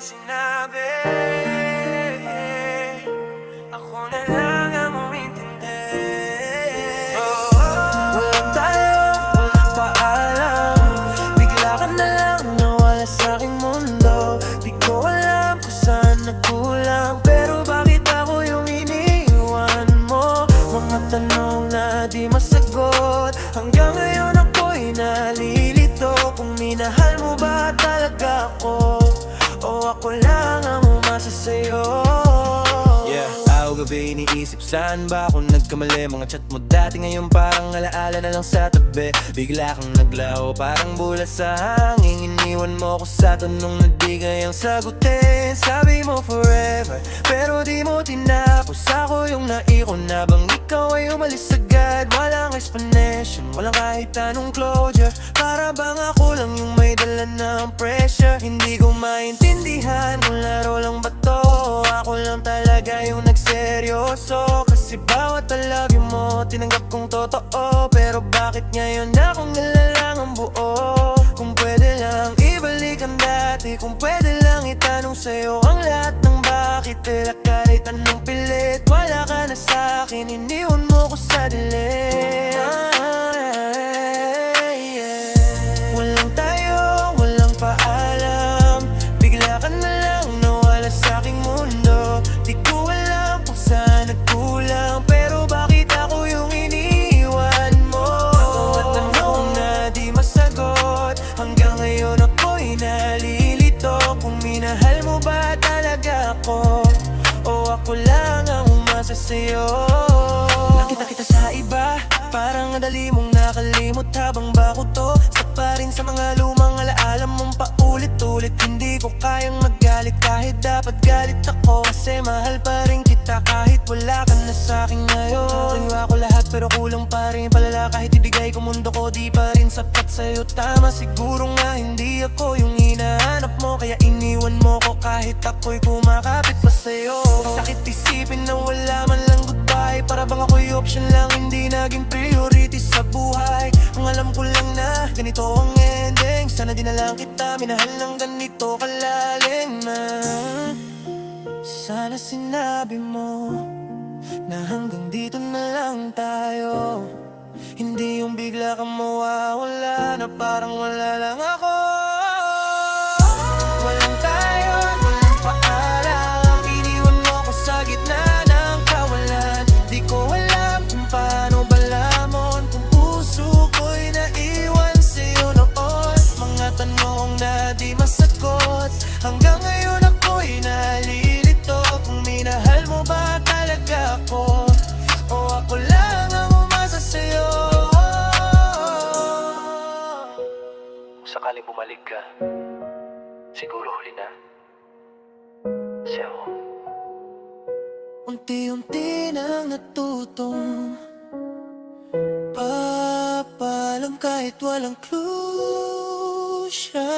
sinabi, ako na lang ang umintindi. Walang tayo, walang paalam, bigla ka na lang nawala sa aking mundo. Di ko alam kung saan nagkulang, pero bakit ako yung iniwan mo? Mga tanong na di masagot, hanggang ngayon ako'y nalilito. Kung minahal mo ba talaga ako, o ako lang ang umasa sa'yo? Gabi iniisip saan ba ako nagkamali. Mga chat mo dati ngayon parang alaala na lang sa tabi. Bigla kang naglaho parang bulas sa hangin. Iniwan mo ko sa tanong na di kayang sagutin. Sabi mo forever pero di mo tinapos. Ako yung naikon na bang ikaw ay umalis agad. Walang explanation, walang kahit anong closure. Para bang ako lang yung may dala ng pressure. Hindi ko maintindihan kung laro lang ba to. Ako lang talaga yung nagseryoso. Kasi bawat I love you mo tinanggap kong totoo. Pero bakit ngayon akong nilalang ang buo? Kung pwede lang ibalik ang dati, kung pwede lang itanong sa'yo ang lahat ng bakit. Tila kahit anong pilit, wala ka na sa'kin, iniwan mo ko sa dilim. Walang tayo, walang paalam, bigla ka na lang nawala sa aking mundo. Di ko alam kung saan nagkulang, pero bakit ako yung iniwan mo? Mga tanong na di masagot, hanggang ngayon ako'y nalilito. Kung minahal mo ba talaga ako, o ako lang ang umasa sa'yo? Nakita kita sa iba, parang nadali mong nakalimot. Habang bako to, stuck pa rin sa mga lumang alaala mong paulit-ulit. Hindi ko kayang magalit kahit dapat galit ako, kasi mahal pa rin kita kahit wala ka na sa'kin ngayon. Tuwa ko lahat pero kulang pa rin palala. Kahit ibigay ko mundo ko, di pa rin sapat sa'yo. Tama siguro nga hindi ako yung hinahanap mo, kaya iniwan mo ko kahit ako'y kumakapit pa sa'yo. Sakit isipin na wala man lang goodbye. Para bang ako'y option lang, hindi naging priority sa buhay. Ang alam ko lang na ganito ang ending. Sana di na lang kita minahal ng ganito kalalim na. Sana sinabi mo na hanggang dito na lang tayo. Hindi yung bigla kang mawawala na parang wala lang ako. Walang tayo, walang paalam, iniwan mo ko sa gitna ng kawalan. Di ko alam kung paano balamon, kung puso ko'y naiwan sa'yo noon. Mga tanong na di masagot, hanggang ngayon ako'y nalilito. Kung minahal mo ba talaga ako, o ako lang ang umasa sa'yo? Kung sakaling bumalik ka, siguro huli na siya ako. Unti-unti nang natutong papalam kahit walang clue siya.